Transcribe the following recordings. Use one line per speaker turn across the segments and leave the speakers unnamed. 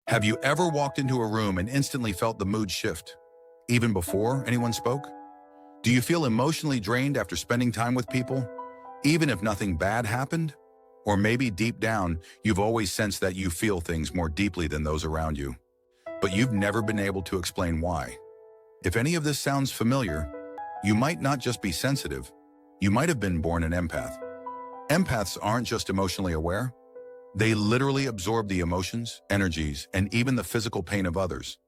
Have you ever walked into a room and instantly felt the mood shift, even before anyone spoke? Do you feel emotionally drained after spending time with people, even if nothing bad happened? Or maybe deep down, you've always sensed that you feel things more deeply than those around you, but you've never been able to explain why. If any of this sounds familiar, you might not just be sensitive, you might have been born an empath. Empaths aren't just emotionally aware. They literally absorb the emotions, energies, and even the physical pain of others.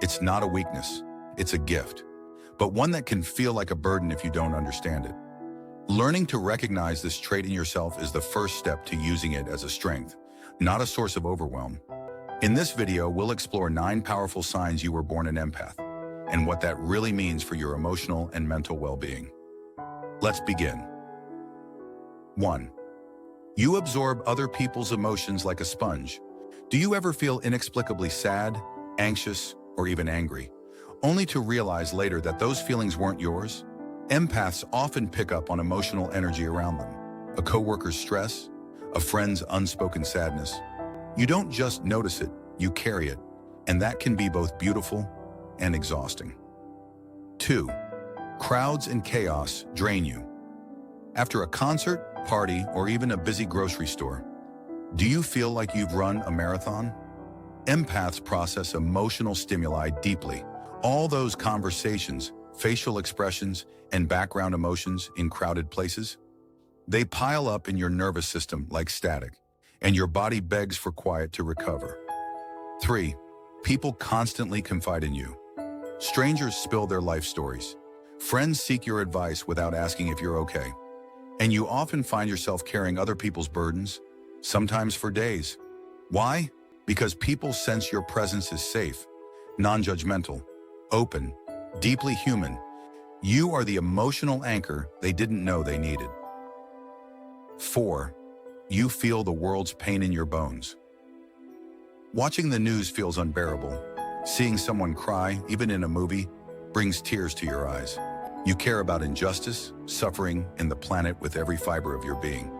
It's not a weakness, it's a gift, but one that can feel like a burden if you don't understand it. Learning to recognize this trait in yourself is the first step to using it as a strength, not a source of overwhelm. In this video, we'll explore 9 powerful signs you were born an empath, and what that really means for your emotional and mental well-being. Let's begin. 1. You absorb other people's emotions like a sponge. Do you ever feel inexplicably sad, anxious, or even angry, only to realize later that those feelings weren't yours? Empaths often pick up on emotional energy around them. A coworker's stress, a friend's unspoken sadness. You don't just notice it, you carry it, and that can be both beautiful and exhausting. 2. Crowds and chaos drain you. After a concert, party, or even a busy grocery store, do you feel like you've run a marathon? Empaths process emotional stimuli deeply. All those conversations, facial expressions, and background emotions in crowded places. They pile up in your nervous system like static, and your body begs for quiet to recover. 3. People constantly confide in you. Strangers spill their life stories. Friends seek your advice without asking if you're okay. And you often find yourself carrying other people's burdens, sometimes for days. Why? Because people sense your presence is safe, non-judgmental, open, deeply human. You are the emotional anchor they didn't know they needed. 4. You feel the world's pain in your bones. Watching the news feels unbearable. Seeing someone cry, even in a movie, brings tears to your eyes. You care about injustice, suffering, and the planet with every fiber of your being.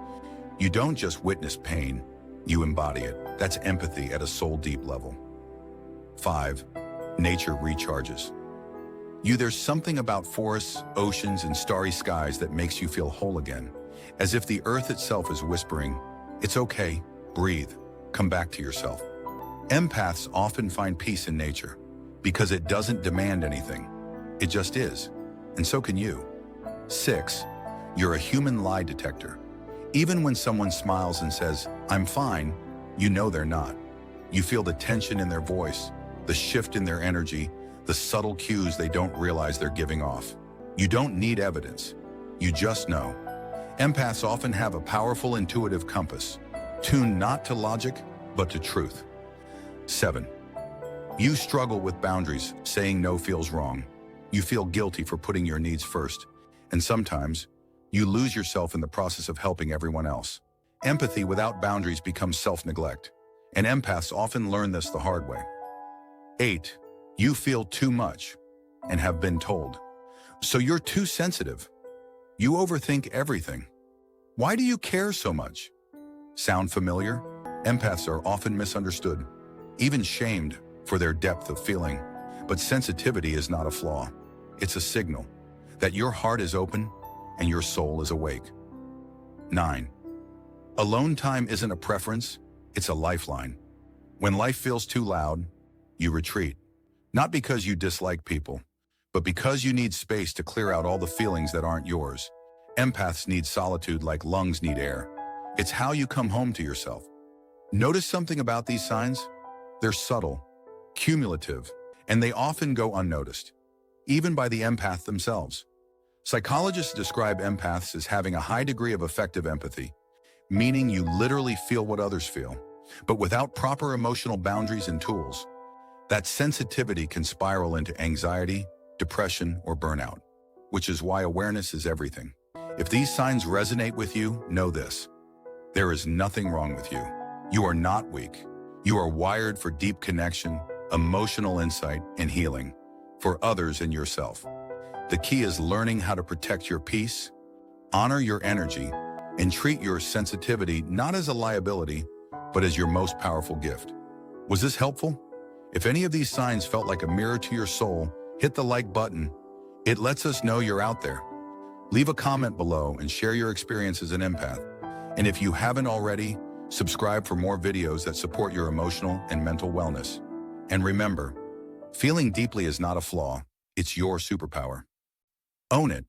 You don't just witness pain, you embody it. That's empathy at a soul-deep level. 5. Nature recharges. There's something about forests, oceans, and starry skies that makes you feel whole again, as if the earth itself is whispering, "It's okay, breathe, come back to yourself." Empaths often find peace in nature because it doesn't demand anything. It just is. And so can you. 6. You're a human lie detector. Even when someone smiles and says, "I'm fine," you know they're not. You feel the tension in their voice, the shift in their energy, the subtle cues they don't realize they're giving off. You don't need evidence. You just know. Empaths often have a powerful intuitive compass, tuned not to logic, but to truth. 7. You struggle with boundaries. Saying no feels wrong. You feel guilty for putting your needs first, and sometimes you lose yourself in the process of helping everyone else. Empathy without boundaries becomes self-neglect, and empaths often learn this the hard way. 8. You feel too much and have been told. So you're too sensitive. You overthink everything. Why do you care so much? Sound familiar? Empaths are often misunderstood, even shamed for their depth of feeling. But sensitivity is not a flaw. It's a signal that your heart is open and your soul is awake. 9. Alone time isn't a preference, it's a lifeline. When life feels too loud, you retreat. Not because you dislike people, but because you need space to clear out all the feelings that aren't yours. Empaths need solitude like lungs need air. It's how you come home to yourself. Notice something about these signs? They're subtle, cumulative, and they often go unnoticed, even by the empath themselves. Psychologists describe empaths as having a high degree of effective empathy, meaning you literally feel what others feel, but without proper emotional boundaries and tools. That sensitivity can spiral into anxiety, depression, or burnout, which is why awareness is everything. If these signs resonate with you, know this: there is nothing wrong with you. You are not weak. You are wired for deep connection, emotional insight, and healing, for others and yourself. The key is learning how to protect your peace, honor your energy, and treat your sensitivity not as a liability, but as your most powerful gift. Was this helpful? If any of these signs felt like a mirror to your soul, hit the like button. It lets us know you're out there. Leave a comment below and share your experience as an empath. And if you haven't already, subscribe for more videos that support your emotional and mental wellness. And remember, feeling deeply is not a flaw, it's your superpower. Own it.